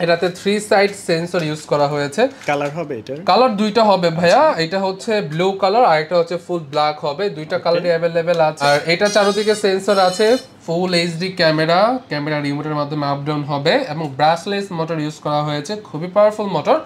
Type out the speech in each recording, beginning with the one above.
এটাতে 3 side sensor use করা হয়েছে। কালার হবে এটা? কালার দুইটা হবে ভাইয়া, এটা হচ্ছে ব্লু কালার আর এটা হচ্ছে ফুল ব্ল্যাক হবে, দুইটা কালারই अवेलेबल আছে। আর এটা চারদিকে সেন্সর আছে, ফুল এইচডি ক্যামেরা রিমোটের মাধ্যমে আপ ডাউন হবে এবং ব্রাশলেস মোটর ইউজ করা হয়েছে, খুবই পাওয়ারফুল মোটর।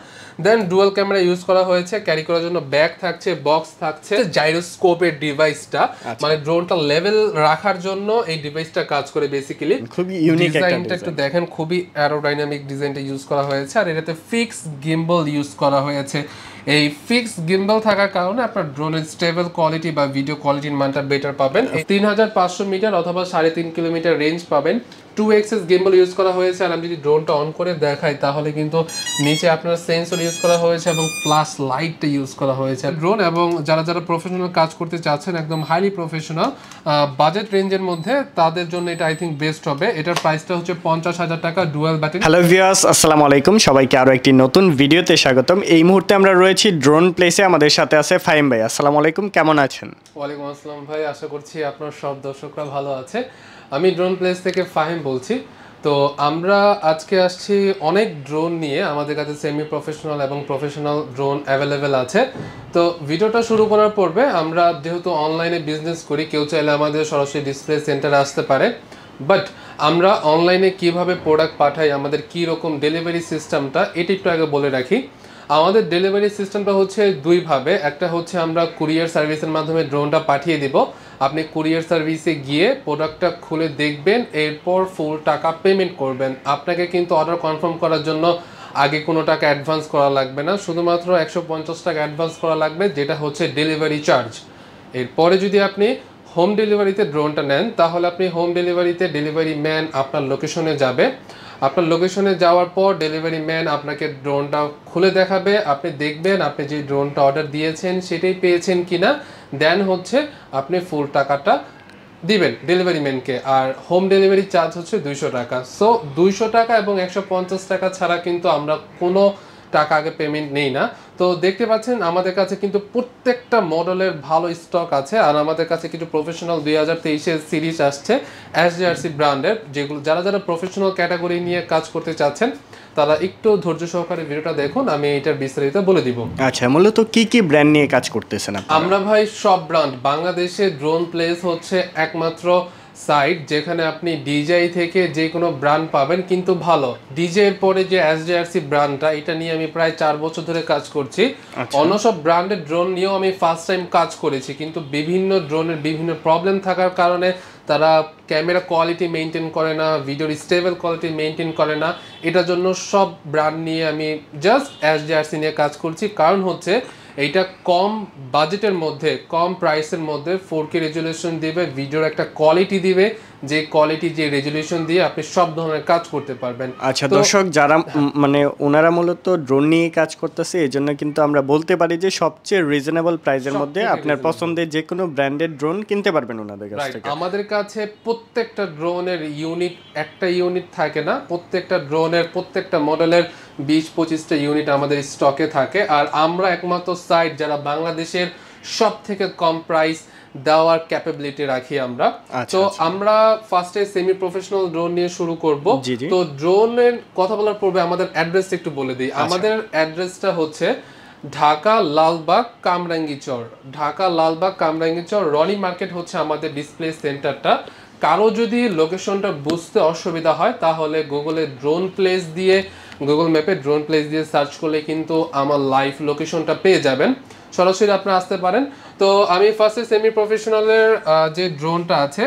দেন ডুয়াল ক্যামেরা ইউজ করা হয়েছে, ক্যারি করার জন্য ব্যাগ থাকছে, বক্স থাকছে, জাইরোস্কোপের ডিভাইসটা মানে ড্রোনটা লেভেল রাখার জন্য এই ডিভাইসটা কাজ করে বেসিক্যালি। খুবই ইউনিক একটা ডিজাইনটা একটু দেখেন, খুবই অ্যারোডাইনামিক ডিজাইনটা ইউজ করা হয়েছে। আর এটাতে ফিক্স গিম্বল ইউজ করা হয়েছে। এই ফিক্স গিম্বল থাকার কারণে আপনার ড্রোনের স্টেবল কোয়ালিটি বা ভিডিও কোয়ালিটির মানটা বেটার পাবেন। 3500 মিটার অথবা 3.5 কিলোমিটার রেঞ্জ পাবেন। 2 এক্সএস গিম্বল ইউজ করা হয়েছে। আর আমি যদি ড্রোনটা অন করে দেখাই তাহলে কিন্তু নিচে আপনার সেন্সর ইউজ করা হয়েছে এবং ফ্ল্যাশ লাইটটা ইউজ করা হয়েছে। ড্রোন এবং যারা যারা প্রফেশনাল কাজ করতে চাচ্ছেন, একদম হাইলি প্রফেশনাল বাজেট রেঞ্জের মধ্যে, তাদের জন্য এটা আই থিঙ্ক বেস্ট হবে। এটার প্রাইসটা হচ্ছে 50,000 টাকা, ডুয়াল ব্যাটারি। হ্যালো ভিউয়ার্স, আসসালামু আলাইকুম, সবাইকে আরো একটি নতুন ভিডিওতে স্বাগতম। এই মুহূর্তে আমরা রয়েছি ড্রোন প্লেসে, আমাদের সাথে আছে ফাহিম ভাই। আসসালামু আলাইকুম, কেমন আছেন? ওয়ালাইকুম আসসালাম ভাই, আশা করছি আপনার সব দর্শকরা ভালো আছে। আমি ড্রোন প্লেস থেকে ফাহিম বলছি। তো আমরা আজকে আসছি অনেক ড্রোন নিয়ে, আমাদের কাছে সেমি প্রফেশনাল এবং প্রফেশনাল ড্রোন অ্যাভেলেবেল আছে। তো ভিডিওটা শুরু করার পূর্বে, আমরা যেহেতু অনলাইনে বিজনেস করি, কেউ চাইলে আমাদের সরাসরি ডিসপ্লে সেন্টারে আসতে পারে। বাট আমরা অনলাইনে কিভাবে প্রোডাক্ট পাঠাই, আমাদের কী রকম ডেলিভারি সিস্টেমটা, এটি একটু আগে বলে রাখি। আমাদের ডেলিভারি সিস্টেমটা হচ্ছে দুইভাবে। একটা হচ্ছে আমরা কুরিয়ার সার্ভিসের মাধ্যমে ড্রোনটা পাঠিয়ে দিব। আপনি কুরিয়ার সার্ভিসে গিয়ে প্রোডাক্টটা খুলে দেখবেন, এরপর ফুল টাকা পেমেন্ট করবেন। আপনাকে কিন্তু অর্ডার কনফার্ম করার জন্য আগে কোনো টাকা অ্যাডভান্স করা লাগবে না, শুধুমাত্র 150 টাকা অ্যাডভান্স করা লাগবে, যেটা হচ্ছে ডেলিভারি চার্জ। এরপরে যদি আপনি হোম ডেলিভারিতে ড্রোনটা নেন, তাহলে আপনি হোম ডেলিভারিতে ডেলিভারি ম্যান আপনার লোকেশনে যাবে। আপনার লোকেশনে যাওয়ার পর ডেলিভারি ম্যান আপনাকে ড্রোনটা খুলে দেখাবে, আপনি দেখবেন আপনি যে ড্রোনটা অর্ডার দিয়েছেন সেটাই পেয়েছেন কিনা। দেন হচ্ছে আপনি ফুল টাকাটা দিবেন ডেলিভারি ম্যানকে। আর হোম ডেলিভারি চার্জ হচ্ছে 200 টাকা। সো 200 টাকা এবং 150 টাকা ছাড়া কিন্তু আমরা কোনো টাকা আগে পেমেন্ট নেই না। তো দেখতে পাচ্ছেন আমাদের কাছে কিন্তু প্রত্যেকটা মডেলের ভালো স্টক আছে। আর আমাদের কাছে কিছু প্রফেশনাল 2023-এর সিরিজ আসছে এসজেআরসি ব্র্যান্ডের, যেগুলো যারা যারা প্রফেশনাল ক্যাটাগরি নিয়ে কাজ করতে চাচ্ছেন তারা একটু ধৈর্য সহকারে ভিডিওটা দেখুন, আমি এটার বিস্তারিত বলে দিব। আচ্ছা, মূলত কি কি ব্র্যান্ড নিয়ে কাজ করতেছেন আপনারা? আমরা ভাই সব ব্র্যান্ড, বাংলাদেশে ড্রোন প্লেস হচ্ছে একমাত্র সাইট যেখানে আপনি ডিজেআই থেকে যে কোনো ব্র্যান্ড পাবেন, কিন্তু ভালো। ডিজে এর পরে যে এসজেআরসি ব্র্যান্ডটা, এটা নিয়ে আমি প্রায় 4 বছর ধরে কাজ করছি। অন্য সব ব্র্যান্ডের ড্রোন নিয়েও আমি ফার্স্ট টাইম কাজ করেছি, কিন্তু বিভিন্ন ড্রোনের বিভিন্ন প্রবলেম থাকার কারণে তারা ক্যামেরা কোয়ালিটি মেনটেন করে না, ভিডিওর স্টেবল কোয়ালিটি মেনটেন করে না। এটার জন্য সব ব্র্যান্ড নিয়ে আমি জাস্ট এসজেআরসি নিয়ে কাজ করছি। কারণ হচ্ছে এইটা কম বাজেটের মধ্যে, কম প্রাইসের মধ্যে 4K রেজুলেশন দিবে, ভিডিওর একটা কোয়ালিটি দিবে, যে কোয়ালিটি যে রেজুলেশন দিয়ে আপনি সব ধরনের কাজ করতে পারবেন। আচ্ছা দর্শক, যারা মানে ওনারা মূলত ড্রোন নিয়ে কাজ করতেছে, এই জন্য কিন্তু আমরা বলতে পারি যে সবচেয়ে রিজনেবল প্রাইসের মধ্যে আপনার পছন্দের যে কোনো ব্র্যান্ডের ড্রোন কিনতে পারবেন ওনাদের কাছ থেকে। আমাদের কাছে প্রত্যেকটা ড্রোনের ইউনিট, একটা ইউনিট থাকে না, প্রত্যেকটা ড্রোনের প্রত্যেকটা মডেলের 20-25টা ইউনিট আমাদের স্টকে থাকে। আর আমরা একমাত্র সাইট যারা বাংলাদেশের সব থেকে কম প্রাইস দেওয়ার ক্যাপাবিলিটি রাখি আমরা। তো আমরা ফার্স্টে সেমি প্রফেশনাল ড্রোন নিয়ে শুরু করব। তো ড্রোনের কথা বলার পূর্বে আমাদের অ্যাড্রেসটা একটু বলে দিই। আমাদের অ্যাড্রেসটা হচ্ছে ঢাকা লালবাগ কামরাঙ্গীচর। ঢাকা লালবাগ কামরাঙ্গীচর রনি মার্কেট হচ্ছে আমাদের ডিসপ্লে সেন্টারটা। কারো যদি লোকেশনটা বুঝতে অসুবিধা হয় তাহলে গুগলে ড্রোন প্লেস দিয়ে, গুগল ম্যাপে ড্রোন প্লেস দিয়ে সার্চ করলে কিন্তু আমার লাইভ লোকেশনটা পেয়ে যাবেন, সরাসরি আপনারা আসতে পারেন। তো আমি ফার্স্টে সেমি প্রফেশনালের যে ড্রোনটা আছে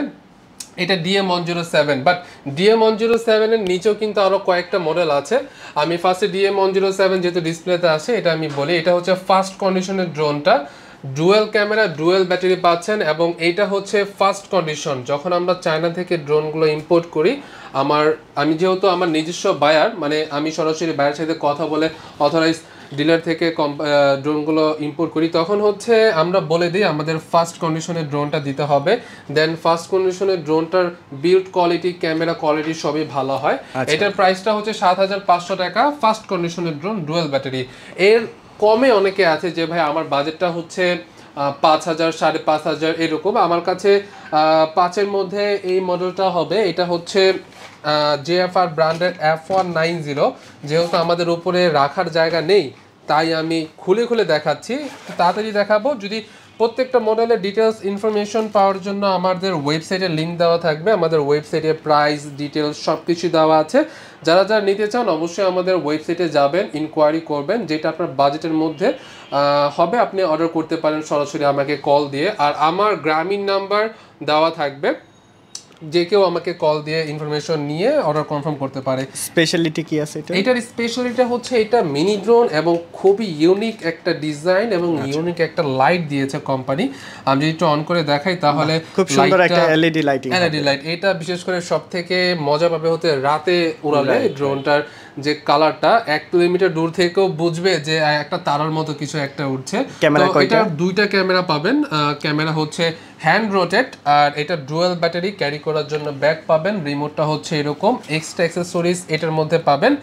এটা DM107, বাট DM107 এর নিচেও কিন্তু আরও কয়েকটা মডেল আছে। আমি ফার্স্টে DM107 যেহেতু ডিসপ্লেতে আছে এটা আমি বলি। এটা হচ্ছে ফার্স্ট কন্ডিশনের ড্রোনটা, ডুয়েল ক্যামেরা ডুয়েল ব্যাটারি পাচ্ছেন, এবং এইটা হচ্ছে ফার্স্ট কন্ডিশন। যখন আমরা চায়না থেকে ড্রোনগুলো ইম্পোর্ট করি, আমি যেহেতু আমার নিজস্ব বায়ার, মানে আমি সরাসরি বায়ার সাথে কথা বলে অথরাইজ ডিলার থেকে ড্রোনগুলো ইম্পোর্ট করি, তখন হচ্ছে আমরা বলে দিই আমাদের ফার্স্ট কন্ডিশনের ড্রোনটা দিতে হবে। দেন ফার্স্ট কন্ডিশনের ড্রোনটার বিল্ড কোয়ালিটি, ক্যামেরা কোয়ালিটি সবই ভালো হয়। এটার প্রাইসটা হচ্ছে 7,500 টাকা, ফার্স্ট কন্ডিশনের ড্রোন ডুয়েল ব্যাটারি। এর কমে অনেকে আছে যে ভাই আমার বাজেটটা হচ্ছে 5,000, 5,500 এরকম। আমার কাছে 5-এর মধ্যে এই মডেলটা হবে। এটা হচ্ছে JFR ব্র্যান্ডের F190, যেহেতু আমাদের উপরে রাখার জায়গা নেই তাই আমি খুলে খুলে দেখাচ্ছি, তাড়াতাড়ি দেখাবো। যদি প্রত্যেকটা মডেলের ডিটেলস ইনফরমেশন পাওয়ার জন্য আমাদের ওয়েবসাইটের লিঙ্ক দেওয়া থাকবে, আমাদের ওয়েবসাইটে প্রাইস ডিটেলস সব কিছু দেওয়া আছে। যারা যারা নিতে চান অবশ্যই আমাদের ওয়েবসাইটে যাবেন, ইনকোয়ারি করবেন, যেটা আপনার বাজেটের মধ্যে হবে আপনি অর্ডার করতে পারেন সরাসরি আমাকে কল দিয়ে। আর আমার গ্রামীণ নাম্বার দেওয়া থাকবে, যে কেউ আমাকে কল দিয়ে ইনফরমেশন নিয়ে অর্ডার কনফার্ম করতে পারে। স্পেশালিটি কি আছে এটা? এটার স্পেশালিটি হচ্ছে এটা মিনি ড্রোন এবং খুবই ইউনিক একটা ডিজাইন এবং ইউনিক একটা লাইট দিয়েছে কোম্পানি। আমি যদি একটু অন করে দেখাই তাহলে খুব সুন্দর একটা এলইডি লাইটিং, এলইডি লাইট। এটা বিশেষ করে সবথেকে মজা পাবে হতে রাতে উড়ালে ড্রোনটার যে কালারটা 1 কিলোমিটার দূর থেকেও বুঝবে যে একটা তারার মতো কিছু একটা উঠছে। তো এটার দুইটা ক্যামেরা পাবেন, ক্যামেরা হচ্ছে হ্যান্ড রোটেট, আর এটা ডুয়াল ব্যাটারি ক্যারি করার জন্য ব্যাগ পাবেন। রিমোটটা হচ্ছে এরকম, এক্সট্রা অ্যাক্সেসরিজ এটার মধ্যে পাবেন।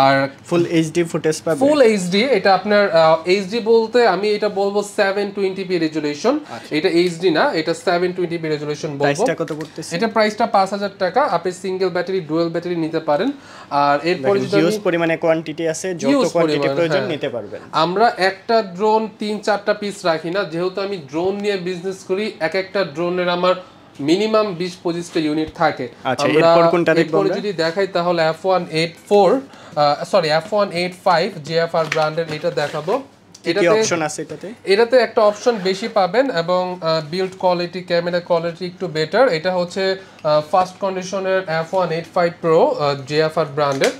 আর ফুল এইচডি ফুটেজ পাবেন, ফুল এইচডি। এটা আপনার এইচডি বলতে আমি এটা বলবো 720p রেজোলিউশন, এটা এইচডি না, এটা 720p রেজোলিউশন বলবো। প্রাইসটা কত পড়তেছে? এটা প্রাইসটা 5000 টাকা। আপনি সিঙ্গেল ব্যাটারি ডুয়াল ব্যাটারি নিতে পারেন। আর এরপর যদি হিউজ পরিমাণে কোয়ান্টিটি আছে, যত কোয়ান্টিটি প্রয়োজন নিতে পারবেন। আমরা একটা ড্রোন 3-4টা পিস রাখি না, যেহেতু আমি ড্রোন নিয়ে বিজনেস করি, একটা ড্রোনের আমার মিনিমাম 20-25টা ইউনিট থাকে। আচ্ছা, এরপর কোনটা দেখব আমরা? যদি দেখাই তাহলে F185 JFR ব্র্যান্ডের এটা দেখাবো। এটাতে অপশন আছে, এটাতে একটা অপশন বেশি পাবেন এবং বিল্ড কোয়ালিটি, ক্যামেরা কোয়ালিটি একটু বেটার। এটা হচ্ছে ফার্স্ট কন্ডিশনের F185 Pro JFR ব্র্যান্ডের।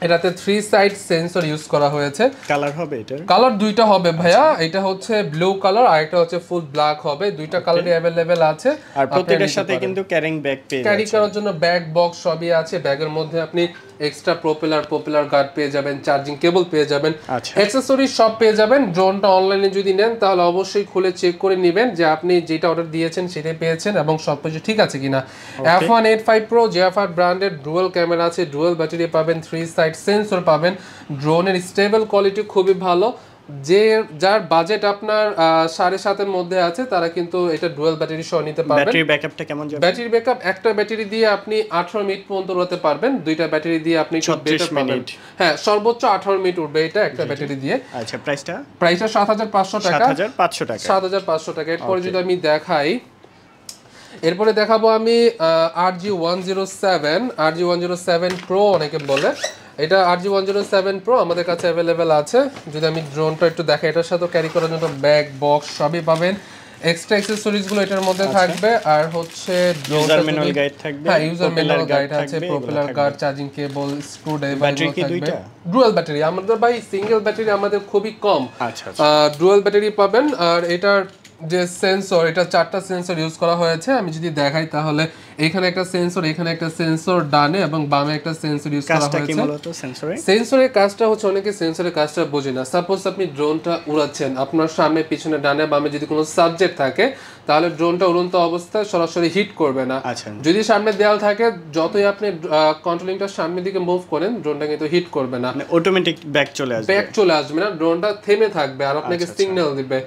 এটাতে 3 সাইড সেন্সর ইউজ করা হয়েছে। কালার হবে এটার? কালার দুইটা হবে ভাইয়া, এটা হচ্ছে ব্লু কালার আর এটা হচ্ছে ফুল ব্ল্যাক হবে। দুইটা কালারই अवेलेबल আছে। আর প্রত্যেকটার সাথে কিন্তু ক্যারিং ব্যাগ পেয়ে যাবেন, ক্যারি করার জন্য ব্যাগ বক্স সবই আছে। ব্যাগের মধ্যে আপনি এক্সট্রা প্রপেলার গার্ড পেয়ে যাবেন, চার্জিং কেবল পেয়ে যাবেন, অ্যাকসেসরিজ সব পেয়ে যাবেন। ড্রোনটা অনলাইনে যদি নেন তাহলে অবশ্যই খুলে চেক করে নেবেন যে আপনি যেটা অর্ডার দিয়েছেন সেটাই পেয়েছেন এবং সবকিছু ঠিক আছে কিনা। F185 Pro JFR ব্র্যান্ডের ডুয়াল ক্যামেরা আছে, ডুয়াল ব্যাটারি পাবেন, 3 সাইড সেন্সর পাবেন। ড্রোনের স্টেবল কোয়ালিটি খুবই ভালো। যার বাজেট আপনার 7.5-এর মধ্যে আছে তারা কিন্তু এটা ডুয়াল ব্যাটারি সহ নিতে পারবেন। ব্যাটারি ব্যাকআপটা কেমন যাবে? ব্যাটারি ব্যাকআপ একটা ব্যাটারি দিয়ে আপনি 18 মিনিট পর্যন্ত উড়াতে পারবেন, দুইটা ব্যাটারি দিয়ে আপনি 36 মিনিট। হ্যাঁ, সর্বোচ্চ 18 মিনিট উঠবে এটা একটা ব্যাটারি দিয়ে। আচ্ছা, প্রাইসটা 7500 টাকা। 7500 টাকা। 7500 টাকা। এরপরে যদি আমি দেখাই, এরপরে দেখাবো আমি RG107 Pro অনেকে বলে। এটা RG107 Pro আমাদের কাছে अवेलेबल আছে। যদি আমি ড্রোনটা একটু দেখাই, এটার সাথে ক্যারি করার জন্য ব্যাগ বক্স সবই পাবেন। এক্সট্রা অ্যাকসেসরিজ গুলো এটার মধ্যে থাকবে। আর হচ্ছে ইউজার ম্যানুয়াল গাইড থাকবে। হ্যাঁ, ইউজার ম্যানুয়াল গাইড আছে, propeller guard, charging cable, screwdriver. Battery কি দুইটা? Dual battery. আমাদের ভাই সিঙ্গেল ব্যাটারি আমাদের খুবই কম। আচ্ছা, ডুয়াল ব্যাটারি পাবেন। আর এটার যে সেন্সর, এটা 4টা সেন্সর ইউজ করা হয়েছে। আমি যদি দেখাই তাহলে এখানে একটা সেন্সর, এখানে একটা সেন্সর, ডানে এবং বামে একটা সেন্সর ইউজ করা হয়েছে। সেন্সরের কাজটা হচ্ছে, অনেকে সেন্সরের কাজটা বোঝে না। সাপোজ আপনি ড্রোনটা উড়াচ্ছেন, আপনার সামনে পিছনে ডানে বামে যদি কোনো সাবজেক্ট থাকে তাহলে ড্রোনটা উড়ন্ত অবস্থায় সরাসরি হিট করবে না। যদি সামনে দেয়াল থাকে, যতই আপনি কন্ট্রোলিংটা সামনের দিকে মুভ করেন ড্রোনটা কিন্তু হিট করবে না, অটোমেটিক ব্যাক চলে আসবে না, ড্রোনটা থেমে থাকবে আর আপনাকে সিগন্যাল দিবে।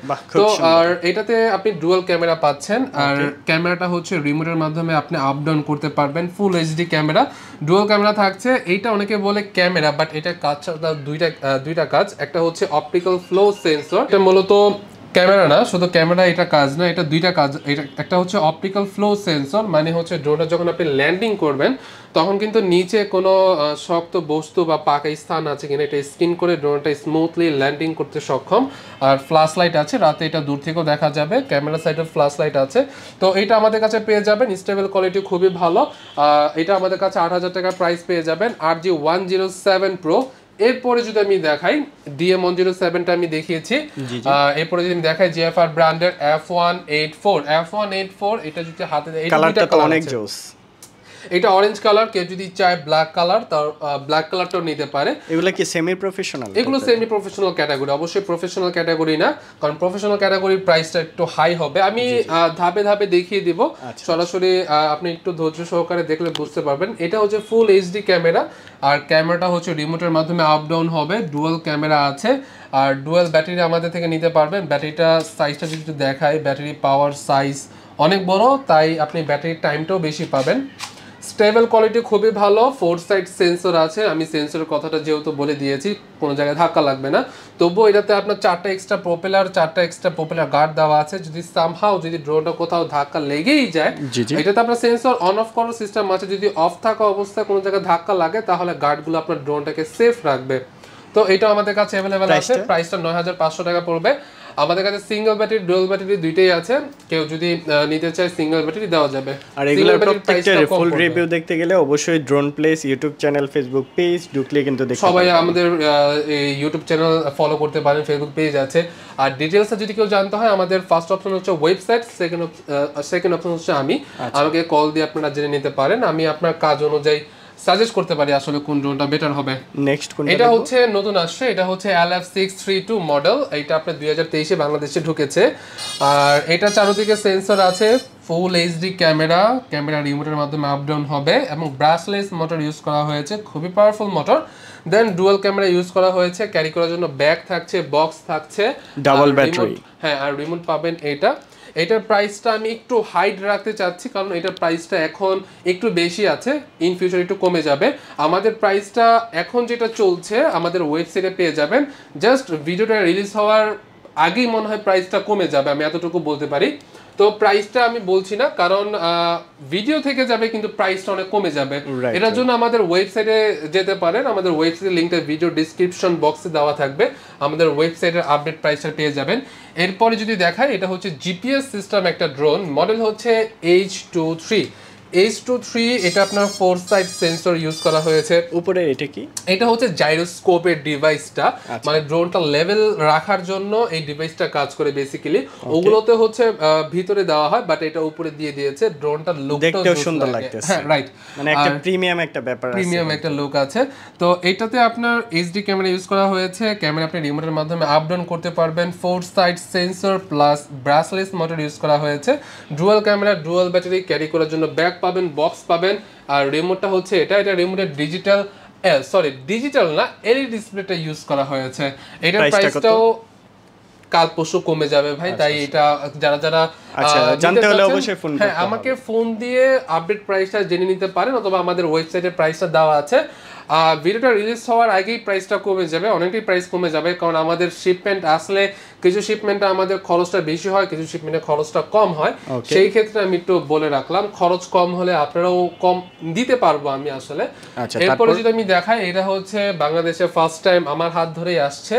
তো আর এটাতে আপনি ডুয়াল ক্যামেরা পাচ্ছেন। আর ক্যামেরাটা হচ্ছে রিমোটের মাধ্যমে আপনি আপ ডাউন করতে পারবেন। Full HD camera, dual camera থাকছে। এইটা অনেকে বলে ক্যামেরা, বাট এটা কাজটা দুইটা কাজ। একটা হচ্ছে অপটিক্যাল ফ্লো সেন্সর, এটা মূলত ক্যামেরা না, শুধু ক্যামেরা এটা কাজ না, এটা দুইটা কাজ। এটা একটা হচ্ছে অপটিক্যাল ফ্লো সেন্সর, মানে হচ্ছে ড্রোনটা যখন আপনি ল্যান্ডিং করবেন তখন কিন্তু নিচে কোনো শক্ত বস্তু বা পাকা স্থান আছে কিনা এটা স্ক্যান করে ড্রোনটা স্মুথলি ল্যান্ডিং করতে সক্ষম। আর ফ্ল্যাশ লাইট আছে, রাতে এটা দূর থেকেও দেখা যাবে। ক্যামেরা সাইডে ফ্ল্যাশ লাইট আছে। তো এটা আমাদের কাছে পেয়ে যাবেন, স্টেবল কোয়ালিটি খুবই ভালো। এটা আমাদের কাছে 8000 টাকা প্রাইস পেয়ে যাবেন, RG107 Pro। এরপরে যদি আমি দেখাই DM107টা আমি দেখিয়েছি। এরপরে যদি আমি দেখাই JFR ব্র্যান্ডের F184 এটা যদি হাতে দেয়, এটা কালারটা তো অনেক জোস। এটা অরেঞ্জ কালার, কেউ যদি চায় ব্ল্যাক কালার তার ব্ল্যাক কালারটাও নিতে পারে। এগুলো কি সেমি প্রফেশনাল? এগুলো সেমি প্রফেশনাল ক্যাটাগরি, অবশ্যই প্রফেশনাল ক্যাটাগরি না, কারণ প্রফেশনাল ক্যাটাগরির প্রাইসটা একটু হাই হবে। আমি ধাপে ধাপে দেখিয়ে দিব, সরাসরি আপনি একটু ধৈর্য সহকারে দেখলে বুঝতে পারবেন। এটা হচ্ছে ফুল এইচডি ক্যামেরা, আর ক্যামেরাটা হচ্ছে রিমোটের মাধ্যমে আপ ডাউন হবে। ডুয়াল ক্যামেরা আছে আর ডুয়াল ব্যাটারি আমাদের থেকে নিতে পারবেন। ব্যাটারিটা সাইজটা যদি একটু দেখাই, ব্যাটারি পাওয়ার সাইজ অনেক বড়, তাই আপনি ব্যাটারির টাইমটাও বেশি পাবেন। স্টেবল কোয়ালিটি খুবই ভালো, 4 সাইড সেন্সর আছে, আমি সেন্সরের কথাটা যেহেতু বলে দিয়েছি কোনো জায়গায় ধাক্কা লাগবে না। তবুও এটাতে আপনার 4টা এক্সট্রা প্রপেলার গার্ড দেওয়া আছে, যদি সামহাও যদি ড্রোনটা কোথাও ধাক্কা লেগেই যায়, এটাতে আপনার সেন্সর অন অফ করার সিস্টেম আছে, যদি অফ থাকা অবস্থায় কোনো জায়গায় ধাক্কা লাগে তাহলে গার্ডগুলো আপনার ড্রোনটাকে সেফ রাখবে। তো এটা আমাদের কাছে অ্যাভেলেবেল আছে, প্রাইসটা 9500 টাকা পড়বে। আমাদের কাছে সিঙ্গেল ব্যাটারি ডুয়াল ব্যাটারি দুইটাই আছে, কেউ যদি নিতে চায় সিঙ্গেল ব্যাটারি দেওয়া যাবে। আর এগুলোর প্রত্যেকটার ফুল রিভিউ দেখতে গেলে অবশ্যই drone place YouTube channel Facebook page ঢুকলে কিন্তু দেখতে সবাই আমাদের ইউটিউব চ্যানেল ফলো করতে পারেন, ফেসবুক পেজ আছে। আর ডিটেইলসটা যদি কেউ জানতে হয়, আমাদের ফার্স্ট অপশন হচ্ছে ওয়েবসাইট, সেকেন্ড অপশন হচ্ছে আমাকে কল দিয়ে আপনারা জেনে নিতে পারেন, আমি আপনার কাজ অনুযায়ী সাজেস্ট করতে পারি আসলে কোন ড্রোনটা বেটার হবে। নেক্সট কোনটা? এটা হচ্ছে নতুন আসছে, এটা হচ্ছে LF632 মডেল, এটা আপনার 2023-এ বাংলাদেশে ঢুকেছে। আর এটা চারদিকে সেন্সর আছে, ফুল এইচডি ক্যামেরা রিমোটের মাধ্যমে আপ ডাউন হবে, এবং ব্রাশলেস মোটর ইউজ করা হয়েছে, খুবই পাওয়ারফুল মোটর। দেন ডুয়াল ক্যামেরা ইউজ করা হয়েছে, ক্যারি করার জন্য ব্যাগ থাকছে, বক্স থাকছে, ডাবল ব্যাটারি। হ্যাঁ, আর রিমোট পাবেন। এটার প্রাইসটা আমি একটু হাইড রাখতে চাচ্ছি, কারণ এটার প্রাইসটা এখন একটু বেশি আছে, ইন ফিউচার একটু কমে যাবে। আমাদের প্রাইসটা এখন যেটা চলছে আমাদের ওয়েবসাইটে পেয়ে যাবেন, জাস্ট ভিডিওটা রিলিজ হওয়ার আগেই মনে হয় প্রাইসটা কমে যাবে, আমি এতটুকু বলতে পারি। তো প্রাইসটা আমি বলছি না, কারণ ভিডিও থেকে যাবে কিন্তু প্রাইসটা অনেক কমে যাবে। এটার জন্য আমাদের ওয়েবসাইটে যেতে পারেন, আমাদের ওয়েবসাইটের লিঙ্কটা ভিডিও ডিসক্রিপশন বক্সে দেওয়া থাকবে, আমাদের ওয়েবসাইটের আপডেট প্রাইসটা পেয়ে যাবেন। এরপরে যদি দেখায়, এটা হচ্ছে জিপিএস সিস্টেম একটা ড্রোন, মডেল হচ্ছে H23। এটা আপনার 4 সাইড সেন্সর ইউজ করা হয়েছে। উপরে এটা কি? এটা হচ্ছে জাইরোস্কোপের ডিভাইসটা, মানে ড্রোনটা লেভেল রাখার জন্য এই ডিভাইসটা কাজ করে বেসিক্যালি। ওগুলোতে হচ্ছে ভিতরে দেওয়া হয়, বাট এটা উপরে দিয়ে দিয়েছে, ড্রোনটা দেখতেও সুন্দর লাগতেছে। হ্যাঁ, রাইট, মানে একটা প্রিমিয়াম একটা ব্যাপার আছে, প্রিমিয়াম একটা লুক আছে। তো এটাতে আপনার এইচডি ক্যামেরা ইউজ করা হয়েছে, ক্যামেরা আপনি রিমোটের মাধ্যমে আপ ডাউন করতে পারবেন, 4 side sensor plus brushless motor use করা হয়েছে, dual camera, dual battery, carry করার জন্য ব্যাগ পাবেন, বক্স পাবেন। আর রিমোটটা হচ্ছে এটা রিমোটের ডিজিটাল না, এলইডি ডিসপ্লেটা ইউজ করা হয়েছে। এটার প্রাইসটাও কাল পরশু কমে যাবে ভাই, তাই এটা যারা জানতে হলে অবশ্যই ফোন করতে হবে। আমাকে ফোন দিয়ে আপডেট প্রাইসটা জেনে নিতে পারেন, অথবা আমাদের ওয়েবসাইটের প্রাইসটা দেওয়া আছে। ভিডিওটা রিলিজ হওয়ার আগেই প্রাইসটা কমে যাবে, অনেকটাই প্রাইস কমে যাবে, কারণ আমাদের শিপমেন্ট আসলে কিছু শিপমেন্টে আমাদের খরচটা বেশি হয়, কিছু শিপমেন্টে খরচটা কম হয়। সেই ক্ষেত্রে আমি একটু বলে রাখলাম, খরচ কম হলে আপনারাও কম দিতে পারবো আমি আসলে। এরপরে যদি আমি দেখাই, এটা হচ্ছে বাংলাদেশে ফার্স্ট টাইম আমার হাত ধরেই আসছে,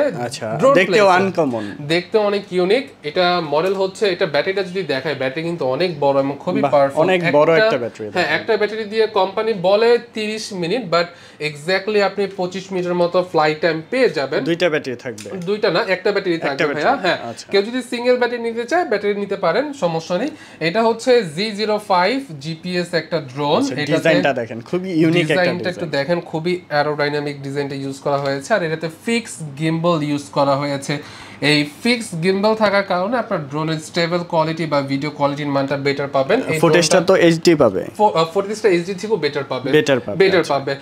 দেখতে অনেক ইউনিক। এটা মডেল হচ্ছে, এটা ব্যাটারিটা যদি দেখায়, ব্যাটারি কিন্তু অনেক বড় এবং খুবই পাওয়ারফুল, অনেক বড় একটা ব্যাটারি। হ্যাঁ, একটা ব্যাটারি দিয়ে কোম্পানি বলে 30 মিনিট, বাট এক্স্যাক্টলি আপনি 25 মিনিটের মতো ফ্লাইট টাইম পেয়ে যাবেন। দুইটা ব্যাটারি থাকবে? দুইটা না, একটা ব্যাটারি থাকবে ভাইয়া। হ্যাঁ, কেউ যদি সিঙ্গেল ব্যাটারি নিতে চায় ব্যাটারি নিতে পারেন, সমস্যা নেই। এটা হচ্ছে G05 জিপিএস একটা ড্রোন। এটা ডিজাইনটা দেখেন, খুবই ইউনিক একটা ডিজাইনটা একটু দেখেন, খুবই অ্যারোডাইনামিক ডিজাইনটা ইউজ করা হয়েছে। আর এটাতে ফিক্স গিম্বল ইউজ করা হয়েছে। এই ফিক্স গিম্বল থাকার কারণে আপনার ড্রোনের স্টেবল কোয়ালিটি বা ভিডিও কোয়ালিটির মানটা বেটার পাবেন। এই ফুটেজটা তো এইচডি পাবে, ফুটেজটা এইচডি থেকেও বেটার পাবে।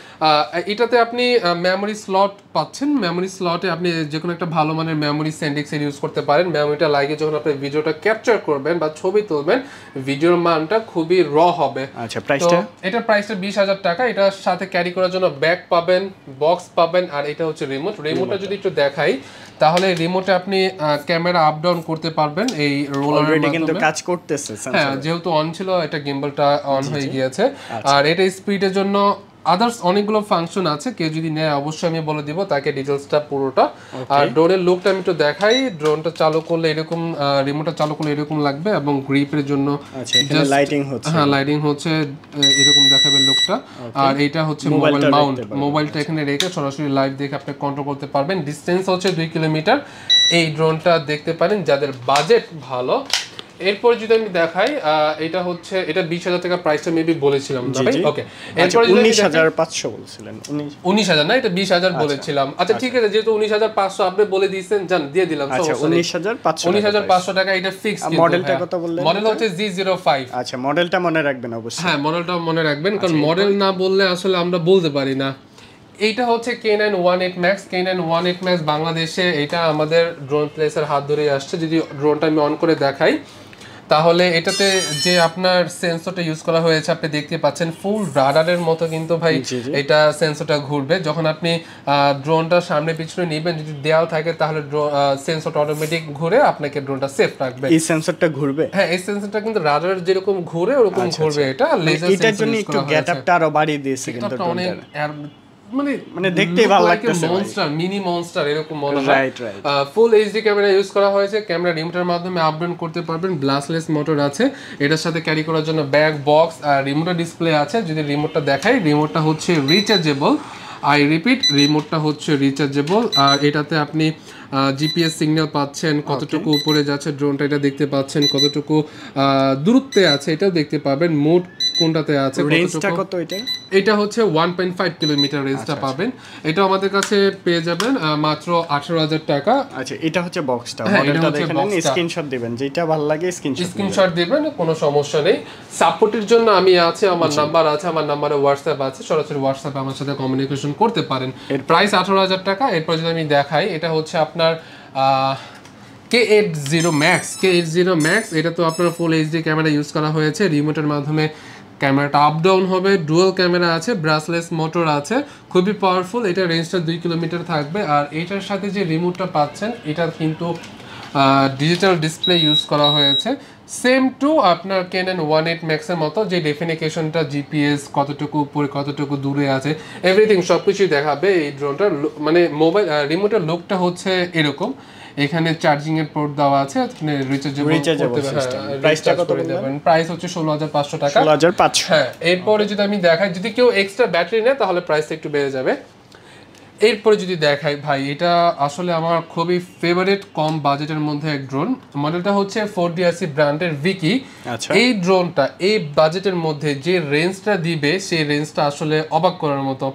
এটাতে আপনি মেমোরি স্লট পাচ্ছেন, মেমোরি স্লটে আপনি যে কোনো একটা ভালো মানের মেমোরি স্যান্ডিক্স ইউজ করতে পারেন। মেমোরিটা লাগিয়ে যখন আপনি ভিডিওটা ক্যাপচার করবেন বা ছবি তুলবেন, ভিডিওর মানটা খুবই র হবে। আচ্ছা, প্রাইসটা? এটা প্রাইসটা 20,000 টাকা। এটার সাথে ক্যারি করার জন্য ব্যাগ পাবেন, বক্স পাবেন, আর এটা হচ্ছে রিমোটটা যদি একটু দেখাই, তাহলে রিমোটে আপনি ক্যামেরা আপ ডাউন করতে পারবেন এই রোলারের মাধ্যমে। কিন্তু কাজ করতেছে, হ্যাঁ, যেহেতু অন ছিল, এটা গিম্বলটা অন হয়ে গিয়েছে। আর এটা স্পিডের জন্য আদার্স অনেকগুলো ফাংশন আছে, কেউ যদি নেয় অবশ্যই আমি বলে দিব তাকে ডিটেইলসটা পুরোটা। আর ড্রোনের লুকটা আমি একটু দেখাই, ড্রোনটা চালু করলে এরকম, রিমোটটা চালু করলে এরকম লাগবে, এবং গ্রিপের জন্য লাইটিং হচ্ছে, হ্যাঁ লাইটিং হচ্ছে, এরকম দেখাবে লুকটা। আর এটা হচ্ছে মোবাইল মাউন্ট, মোবাইলটা এখানে রেখে সরাসরি লাইভ দেখে আপনি কন্ট্রোল করতে পারবেন। ডিসটেন্স হচ্ছে 2 কিলোমিটার। এই ড্রোনটা দেখতে পারেন যাদের বাজেট ভালো। এরপর যদি আমি দেখাই, এটা হচ্ছে, এটা 20,000 টাকা প্রাইসটা মেবি বলেছিলাম না ভাই? ওকে, এরপর 19,500 বলছিলেন। 19,000 না, এটা 20,000 বলেছিলাম। আচ্ছা ঠিক আছে, যেহেতু 19,500 আপনি বলে দিয়েছেন, জান দিয়ে দিলাম। আচ্ছা, 19,500 টাকা এটা ফিক্স। মডেলটা কত বললেন? মডেল হচ্ছে G05। আচ্ছা, মডেলটা মনে রাখবেন অবশ্যই। হ্যাঁ, মডেলটা মনে রাখবেন, কারণ মডেল না বললে আসলে আমরা বলতে পারি না। এইটা হচ্ছে K918 Max। K918 Max বাংলাদেশে এটা আমাদের ড্রোন প্লেসের হাত ধরেই আসছে। যদি ড্রোনটা আমি অন করে দেখাই, তাহলে এটাতে যে আপনার সেন্সরটা ইউজ করা হয়েছে আপনি দেখতে পাচ্ছেন ফুল রাডারের মতো কিন্তু ভাই এটা সেন্সরটা ঘুরবে। যখন আপনি ড্রোনটা সামনে পিছনে নেবেন, যদি দেয়াল থাকে তাহলে সেন্সরটা অটোমেটিক ঘুরে আপনাকে ড্রোনটা সেফ রাখবে। এই সেন্সরটা ঘুরবে? হ্যাঁ, এই সেন্সরটা কিন্তু রাডার যেরকম ঘুরে ওরকম ঘুরবে। এটা লেজার সেন্সর। এটার জন্য একটু গেটআপটা আরো বাড়িয়ে দিয়েছে কিন্তু ড্রোনটা, মানে দেখতেই ভালো লাগতেছে, মনস্টার, মিনি মনস্টার এরকম মনে হয়। Right right. Full HD camera use করা হয়েছে। ক্যামেরা রিমোটের মাধ্যমে আপ ডাউন করতে পারবেন। ব্লাস্টলেস মোটর আছে এটার সাথে, ক্যারি করার জন্য ব্যাগ, বক্স আর রিমোটের ডিসপ্লে আছে। যদি রিমোটটা দেখাই, রিমোটটা হচ্ছে রিচার্জেবল। আই রিপিট, রিমোটটা হচ্ছে রিচার্জেবল। আর এটাতে আপনি জিপিএস সিগন্যাল পাচ্ছেন, কতটুকু উপরে যাচ্ছে ড্রোনটা এটা দেখতে পাচ্ছেন, কতটুকু দূরত্বে আছে এটাও দেখতে পাবেন, মোড কোনটাতে আছে, রেঞ্জটা কত এটা? এটা হচ্ছে 1.5 কিলোমিটার রেঞ্জটা পাবেন। এটা আমাদের কাছে পেয়ে যাবেন মাত্র 18,000 টাকা। আচ্ছা, এটা হচ্ছে বক্সটা, মডেলটা দেখেন, স্ক্রিনশট দিবেন, যেটা ভালো লাগে স্ক্রিনশট দিবেন, কোনো সমস্যা নেই। সাপোর্টের জন্য আমি আছে, আমার নাম্বার আছে, আমার নাম্বারে হোয়াটসঅ্যাপ আছে, সরাসরি হোয়াটসঅ্যাপে আমার সাথে কমিউনিকেশন করতে পারেন। এর প্রাইস 18,000 টাকা। এরপর যদি আমি দেখাই, এটা হচ্ছে আপনার K80 Max। K80 Max এটা তো আপনার ফুল এইচডি ক্যামেরা ইউজ করা হয়েছে। রিমোটের মাধ্যমে ক্যামেরাটা আপ ডাউন হবে, ডুয়াল ক্যামেরা আছে, ব্রাসলেস মোটর আছে, খুবই পাওয়ারফুল। এটা রেঞ্জটা 2 কিলোমিটার থাকবে। আর এটার সাথে যে রিমোটটা পাচ্ছেন এটা কিন্তু ডিজিটাল ডিসপ্লে ইউজ করা হয়েছে, সেম টু আপনার Canon 1.8 Max এর মতো। যে ডেফিনিকেশনটা, জিপিএস কতটুকু উপরে কতটুকু দূরে আছে, এভরিথিং সবকিছুই দেখাবে এই ড্রোনটার। মানে মোবাইল রিমোটের লুকটা হচ্ছে এরকম। এখানে চার্জিং এর পোর্ট দেওয়া আছে, আপনি রিচার্জেবল সিস্টেম। প্রাইসটা কত বলবেন? প্রাইস হচ্ছে 16,500 টাকা। 16,500। হ্যাঁ, এরপরে যদি আমি দেখাই, যদি কেউ এক্সট্রা ব্যাটারি নেয় তাহলে প্রাইসটা একটু বেড়ে যাবে। এরপরে যদি দেখাই ভাই, এটা আসলে আমার খুবই ফেভারিট কম বাজেটের মধ্যে এক ড্রোন। মডেলটা হচ্ছে 4DRC ব্র্যান্ডের ভিকি। এই ড্রোনটা এই বাজেটের মধ্যে যে রেঞ্জটা দিবে, সেই রেঞ্জটা আসলে অবাক করার মতো।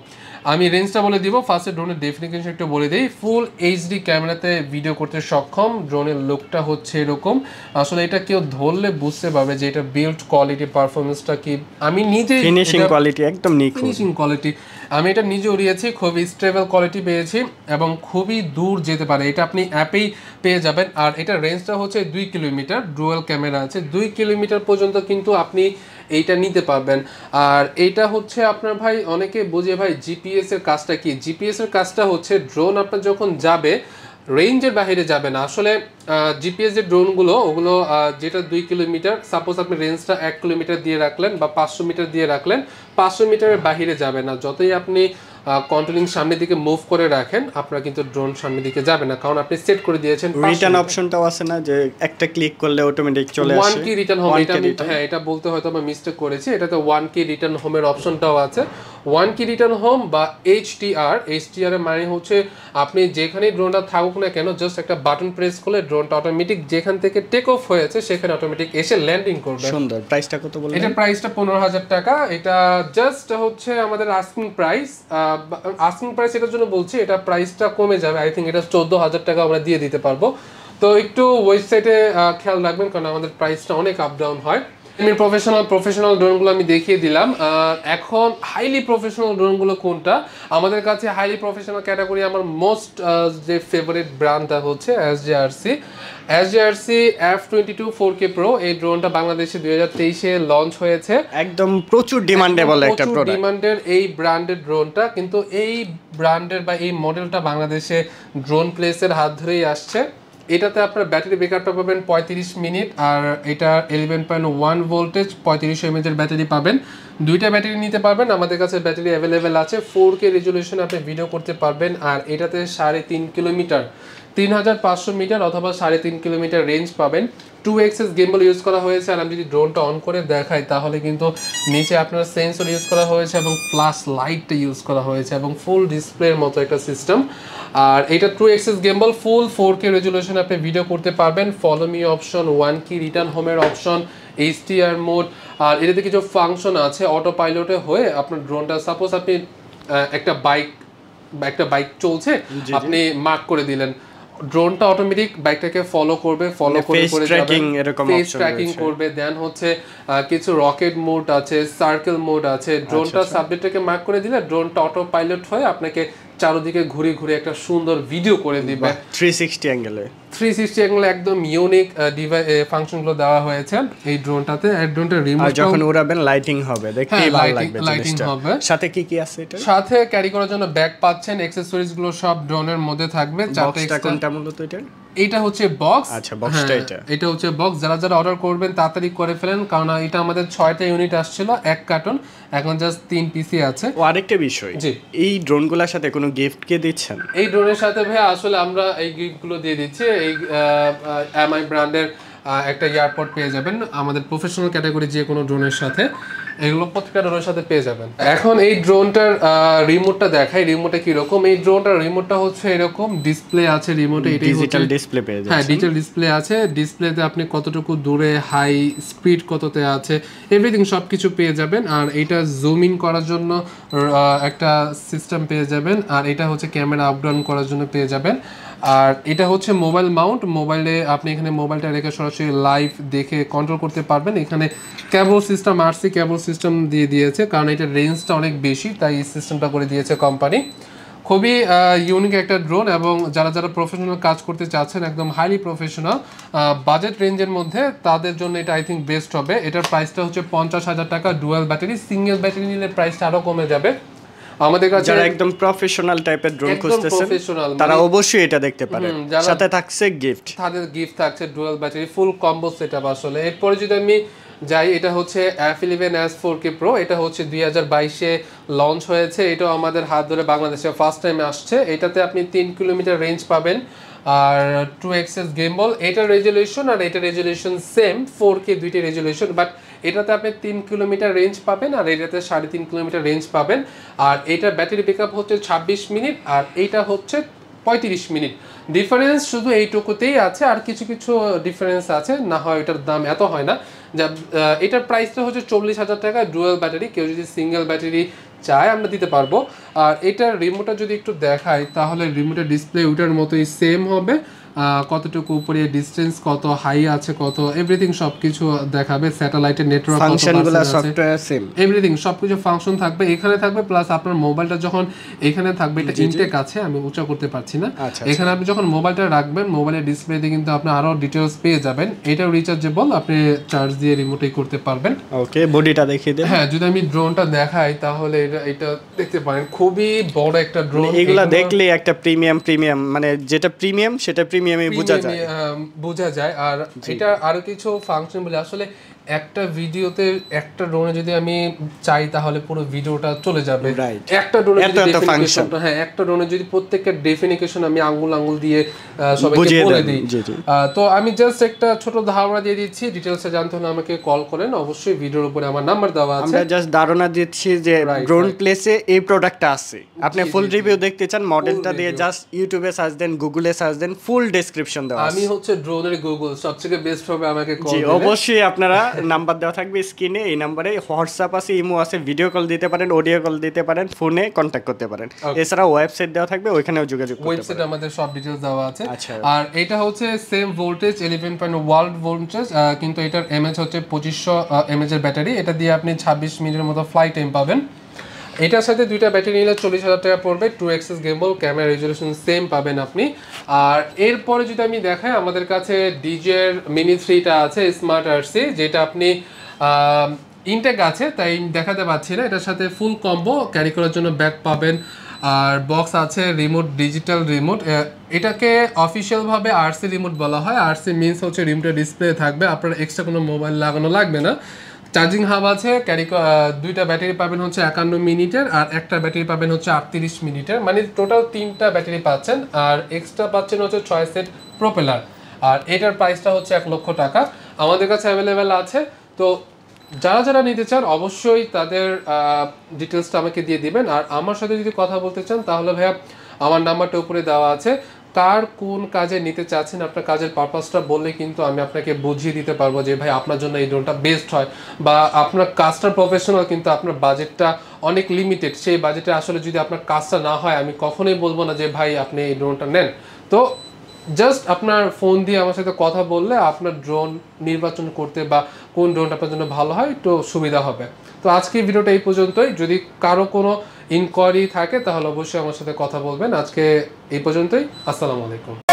আমি রেঞ্জটা বলে দিব। ফার্স্টে ড্রোনের ডেফিনিশন একটু বলে দিই। ফুল এইচডি ক্যামেরাতে ভিডিও করতে সক্ষম। ড্রোনের লুকটা হচ্ছে এরকম। আসলে এটা কেউ ধরলে বুঝতে পারবে যে এটা বিল্ড কোয়ালিটি, পারফরমেন্সটা কি। আমি নিজে ফিনিশিং কোয়ালিটি একদম নিখুঁত। ফিনিশিং কোয়ালিটি আমি এটা নিজে উড়িয়েছি, খুবই স্টেবল কোয়ালিটি পেয়েছি এবং খুবই দূর যেতে পারে। এটা আপনি অ্যাপেই পেয়ে যাবেন। আর এটা রেঞ্জটা হচ্ছে 2 কিলোমিটার, ডুয়াল ক্যামেরা আছে, 2 কিলোমিটার পর্যন্ত কিন্তু আপনি এইটা নিতে পারবেন। আর এইটা হচ্ছে আপনার ভাই, অনেকে বোঝে ভাই জিপিএস এর কাজটা কি। জিপিএস এর কাজটা হচ্ছে ড্রোন আপনার যখন যাবে, রেঞ্জের বাইরে যাবে না। আসলে জিপিএস যে ড্রোনগুলো, ওগুলো যেটা 2 কিলোমিটার, সাপোজ আপনি রেঞ্জটা 1 কিলোমিটার দিয়ে রাখলেন বা 500 মিটার দিয়ে রাখলেন, 500 মিটারের বাইরে যাবে না। যতই আপনি কন্ট্রোলিং সামনের দিকে মুভ করে রাখেন, আপনার কিন্তু ড্রোন সামনের দিকে যাবে না, কারণ আপনি সেট করে দিয়েছেন। রিটার্ন অপশনটাও আছে না, যে একটা ক্লিক করলে অটোমেটিক চলে আসে 1 কি রিটার্ন হোম। এটা হ্যাঁ, এটা বলতে হয়তো আমি মিস্টেক করেছি। এটাতে 1 কি রিটার্ন হোমের অপশনটাও আছে। 1 কি রিটার্ন হোম বা এইচটিআর এর মানে হচ্ছে আপনি যেখানেই ড্রোনটা থাকুক না কেন, জাস্ট একটা বাটন প্রেস করলে ড্রোনটা অটোমেটিক যেখান থেকে টেক অফ হয়েছে সেখানে অটোমেটিক এসে ল্যান্ডিং করবে। সুন্দর। প্রাইসটা কত বললেন? এটা প্রাইসটা 15,000 টাকা। এটা জাস্ট হচ্ছে আমাদের আস্কিং প্রাইস। আস্কিং প্রাইস এটার জন্য বলছি, এটা প্রাইসটা কমে যাবে। আই থিঙ্ক এটা 14,000 টাকা আমরা দিয়ে দিতে পারবো। তো একটু ওয়েবসাইটে খেয়াল রাখবেন, কারণ আমাদের প্রাইসটা অনেক আপ ডাউন হয়। প্রফেশনাল ড্রোনগুলো আমি দেখিয়ে দিলাম। এখন হাইলি প্রফেশনাল ড্রোনগুলো কোনটা? আমাদের কাছে হাইলি প্রফেশনাল ক্যাটাগরি আমার মোস্ট যে ফেভারিট ব্র্যান্ডটা হচ্ছে SJRC F22 4K Pro। এই ড্রোনটা বাংলাদেশে 2023-এ লঞ্চ হয়েছে। একদম প্রচুর ডিমান্ডেবল একটা প্রোডাক্ট। ডিমান্ডের এই ব্র্যান্ডের ড্রোনটা, কিন্তু এই ব্র্যান্ডের বা এই মডেলটা বাংলাদেশে ড্রোন প্লেসের হাত ধরেই আসছে। এটাতে আপনার ব্যাটারি ব্যাকআপটা পাবেন 35 মিনিট। আর এটা 11.1 ভোল্টেজ 3500 mAh এর ব্যাটারি পাবেন। দুইটা ব্যাটারি নিতে পারবেন, আমাদের কাছে ব্যাটারি অ্যাভেলেবেল আছে। 4K রেজুলেশন আপনি ভিডিও করতে পারবেন। আর এটাতে 3.5 কিলোমিটার, 3500 মিটার অথবা 3.5 কিলোমিটার রেঞ্জ পাবেন। 2xs গিম্বল ইউজ করা হয়েছে। আর আমি যদি ড্রোনটা অন করে দেখাই, তাহলে কিন্তু নিচে আপনার সেন্সর ইউজ করা হয়েছে এবং ফ্ল্যাশ লাইটটা ইউজ করা হয়েছে এবং ফুল ডিসপ্লের মতো একটা সিস্টেম। আর এটা 2xs গিম্বল, ফুল 4K রেজুলেশন আপনি ভিডিও করতে পারবেন। ফলো মি অপশন, 1 কি রিটার্ন হোমের অপশন, HDR মোড। আর এটাতে কিছু ফাংশন আছে অটো পাইলটে হয়ে আপনার ড্রোনটা, সাপোজ আপনি একটা বাইক চলছে, আপনি মার্ক করে দিলেন, ড্রোনটা অটোমেটিক বাইকটাকে ফলো করে ফেস ট্র্যাকিং করবে। দেন হচ্ছে কিছু রকেট মোড আছে, সার্কেল মোড আছে। ড্রোনটা সাবজেক্টটাকে মার্ক করে দিলে ড্রোনটা অটো পাইলট হয়ে আপনাকে চারদিকে ঘুরে ঘুরে একটা সুন্দর ভিডিও করে দিবে 360 অ্যাঙ্গেলে। 360 অ্যাঙ্গেলে একদম ইউনিক ফাংশনগুলো দেওয়া হয়েছে এই ড্রোনটাতে। আর ড্রোনটার আর রিমোট যখন উড়াবেন লাইটিং হবে, দেখতেই ভালো লাগবে লাইটিং জিনিসটা। হবে। সাথে কি কি আছে এটা? সাথে ক্যারি করার জন্য ব্যাগ পাচ্ছেন, অ্যাকসেসরিজ গুলো সব ড্রোনের মধ্যে থাকবে। বক্সটা কোনটা মূলত এটা? এটা হচ্ছে বক্স। আচ্ছা, বক্সটা এটা হচ্ছে বক্স। যারা যারা অর্ডার করবেন তাড়াতাড়ি করে ফেলেন, কারণ এটা আমাদের 6টা ইউনিট আসছিল, 1 কার্টন, এখন জাস্ট 3 পিসি আছে। ও আরেকটা বিষয়, জি, এই ড্রোনগুলোর সাথে কোনো গিফট কে দিচ্ছেন? এই ড্রোনের সাথে ভাই আসলে আমরা এই গিফটগুলো দিয়ে দিচ্ছি। এই এমআই ব্র্যান্ডের একটা এয়ারপড পেয়ে যাবেন আমাদের প্রফেশনাল ক্যাটাগরি যে কোনো ড্রোনের সাথে, এগুলো প্রত্যেকটা ড্রোনের সাথে পেয়ে যাবেন। এখন এই ড্রোনটার রিমোটটা দেখাই, রিমোটে কি রকম। এই ড্রোনটার রিমোটটা হচ্ছে এরকম, ডিসপ্লে আছে রিমোটে, এটাই ডিজিটাল ডিসপ্লে পেয়ে যাচ্ছেন। হ্যাঁ, ডিজিটাল ডিসপ্লে আছে। ডিসপ্লেতে আপনি কতটুকু দূরে, হাই স্পিড কততে আছে, এভরিথিং সবকিছু পেয়ে যাবেন। আর এটা জুম ইন করার জন্য একটা সিস্টেম পেয়ে যাবেন। আর এটা হচ্ছে ক্যামেরা আপ ডাউন করার জন্য পেয়ে যাবেন। আর এটা হচ্ছে মোবাইল মাউন্ট, মোবাইলে আপনি এখানে মোবাইলটা রেখে সরাসরি লাইভ দেখে কন্ট্রোল করতে পারবেন। এখানে কেবল সিস্টেম, আরসি কেবল সিস্টেম দিয়ে দিয়েছে, কারণ এটার রেঞ্জটা অনেক বেশি, তাই এই সিস্টেমটা করে দিয়েছে কোম্পানি। খুবই ইউনিক একটা ড্রোন, এবং যারা যারা প্রফেশনাল কাজ করতে চাচ্ছেন, একদম হাইলি প্রফেশনাল বাজেট রেঞ্জের মধ্যে, তাদের জন্য এটা আই থিঙ্ক বেস্ট হবে। এটার প্রাইসটা হচ্ছে 50,000 টাকা। ডুয়াল ব্যাটারি, সিঙ্গেল ব্যাটারি নিলে প্রাইসটা আরও কমে যাবে। আমাদের কাছে যারা একদম প্রফেশনাল টাইপের ড্রোন খুঁজতেছেন তারা অবশ্যই এটা দেখতে পারেন। সাথে থাকছে গিফট, তাদের গিফট থাকছে ডুয়াল ব্যাটারি, ফুল কম্বো সেটআপ আসলে। এরপরে যদি আমি যাই, এটা হচ্ছে F11s 4K Pro। এটা হচ্ছে 2022-এ লঞ্চ হয়েছে। এটাও আমাদের হাত ধরে বাংলাদেশে ফার্স্ট টাইম আসছে। এটাতে আপনি 3 কিলোমিটার রেঞ্জ পাবেন, আর 2xs গেমবল। এটার রেজুলেশন আর এটার রেজুলেশন সেম, 4K দুইটি রেজুলেশন, বাট এটাতে আপনি 3 কিলোমিটার রেঞ্জ পাবেন, আর এটাতে 3.5 কিলোমিটার রেঞ্জ পাবেন। আর এটার ব্যাটারি ব্যাকআপ হচ্ছে 26 মিনিট, আর এইটা হচ্ছে 35 মিনিট। ডিফারেন্স শুধু এইটুকুতেই আছে, আর কিছু কিছু ডিফারেন্স আছে, না হয় এটার দাম এত হয় না। যা এটার প্রাইসটা হচ্ছে 40,000 টাকা। ডুয়াল ব্যাটারি, কেউ যদি সিঙ্গেল ব্যাটারি চায় আমরা দিতে পারবো। আর এটার রিমোটটা যদি একটু দেখাই, তাহলে রিমোটের ডিসপ্লে ওইটার মতোই সেম হবে। কতটুকু উপরে ডিসটেন্স, কত হাই আছে, কত এভরিথিং সবকিছু দেখাবে। স্যাটেলাইটের নেটওয়ার্ক, ফাংশনগুলো, সফটওয়্যার সেম, এভরিথিং সবকিছু ফাংশন থাকবে, এখানে থাকবে। প্লাস আপনার মোবাইলটা যখন এখানে থাকবে, এটা ইনটেক আছে, আমি উঁচা করতে পারছি না। এখানে আপনি যখন মোবাইলটা রাখবেন, মোবাইলের ডিসপ্লেতে কিন্তু আপনি আরো ডিটেইলস পেয়ে যাবেন। এটাও রিচার্জেবল, আপনি চার্জ দিয়ে রিমোটেই করতে পারবেন। ওকে, বডিটা দেখিয়ে দেন। হ্যাঁ, যদি আমি ড্রোনটা দেখাই, তাহলে এটা দেখতে পারেন, খুবই বড় একটা ড্রোন। এগুলা দেখলে একটা প্রিমিয়াম, মানে যেটা প্রিমিয়াম সেটা প্রিমিয়ামই বোঝা যায়। আর এটা আরো কিছু ফাংশন বলে, আসলে একটা ভিডিওতে একটা ড্রোনে যদি আমি চাই, তাহলে পুরো ভিডিওটা চলে যাবে। একটা ড্রোনে একটা ড্রোনে যদি প্রত্যেকটা ডেফিনিশন আমি আঙ্গুল দিয়ে সবাইকে বলে দিই, তো আমি জাস্ট একটা ছোট ধারণা দিয়ে দিচ্ছি। ডিটেইলসে জানতে হলে আমাকে কল করেন, অবশ্যই ভিডিওর উপরে আমার নাম্বার দেওয়া আছে। আমরা জাস্ট ধারণা দিচ্ছি যে ড্রোন প্লেসে এই প্রোডাক্টটা আছে। আপনি ফুল রিভিউ দেখতে চান, মডেলটা দিয়ে জাস্ট ইউটিউবে সার্চ দেন, গুগলে সার্চ দেন, ফুল ডেসক্রিপশন দেওয়া আছে। আমি হচ্ছে ড্রোনের গুগল, সবথেকে বেস্ট হবে আমাকে কল দিলে। অবশ্যই আপনারা নাম্বার দেওয়া থাকবে স্ক্রিনে, এই নাম্বারে হোয়াটসঅ্যাপ আছে, ইমো আছে, ভিডিও কল দিতে পারেন, অডিও কল দিতে পারেন, ফোনে কন্ট্যাক্ট করতে পারেন। এছাড়া ওয়েবসাইট দেওয়া থাকবে, ওইখানেও যোগাযোগ করতে পারেন। ওয়েবসাইটে আমাদের সব ডিটেইলস দেওয়া আছে। আর এটা হচ্ছে সেম ভোল্টেজ 11.1 ভোল্টেজ, কিন্তু এটার এমএএইচ হচ্ছে 2500 এমএএইচ এর ব্যাটারি। এটা দিয়ে আপনি 26 মিনিটের মতো ফ্লাই টাইম পাবেন। এটার সাথে দুইটা ব্যাটারি নিলে 40,000 টাকা পড়বে। 2xs গেমবল, ক্যামেরা রেজুলেশন সেম পাবেন আপনি। আর এরপরে যদি আমি দেখাই, আমাদের কাছে ডিজের মিনি 3টা আছে, স্মার্ট আরসি, যেটা আপনি ইনটেক আছে তাই দেখাতে পাচ্ছি না। এটার সাথে ফুল কম্বো, ক্যারি করার জন্য ব্যাগ পাবেন, আর বক্স আছে, রিমোট, ডিজিটাল রিমোট। এটাকে অফিসিয়ালভাবে আরসি রিমোট বলা হয়। আরসি মিনস হচ্ছে রিমোটের ডিসপ্লে থাকবে, আপনার এক্সট্রা কোনো মোবাইল লাগানো লাগবে না। চার্জিং হাব আছে, দুইটা ব্যাটারি পাবেন হচ্ছে 51 মিনিটের, আর একটা ব্যাটারি পাবেন হচ্ছে 38 মিনিটের, মানে টোটাল 3টা ব্যাটারি পাচ্ছেন। আর এক্সট্রা পাচ্ছেন হচ্ছে 6 সেট প্রোপেলার। আর এটার প্রাইসটা হচ্ছে 1 লক্ষ টাকা। আমাদের কাছে অ্যাভেলেবেল আছে। তো যারা যারা নিতে চান অবশ্যই তাদের ডিটেলসটা আমাকে দিয়ে দিবেন। আর আমার সাথে যদি কথা বলতে চান, তাহলে ভাইয়া আমার নাম্বারটা উপরে দেওয়া আছে। কার কোন কাজে নিতে চাচ্ছেন, আপনার কাজের পারপাসটা বললে কিন্তু আমি আপনাকে বুঝিয়ে দিতে পারবো যে ভাই আপনার জন্য এই ড্রোনটা বেস্ট হয়, বা আপনার কাজটা প্রফেশনাল কিন্তু আপনার বাজেটটা অনেক লিমিটেড, সেই বাজেটে আসলে যদি আপনার কাজটা না হয়, আমি কখনোই বলবো না যে ভাই আপনি এই ড্রোনটা নেন। তো জাস্ট আপনার ফোন দিয়ে আমার সাথে কথা বললে আপনার ড্রোন নির্বাচন করতে বা কোন ড্রোনটা আপনার জন্য ভালো হয় একটু সুবিধা হবে। তো আজকের ভিডিওটা এই পর্যন্তই। যদি কারো কোনো ইনকোয়ারি থাকে তাহলে অবশ্যই আমার সাথে কথা বলবেন। আজকে এই পর্যন্তই। আসসালামু আলাইকুম।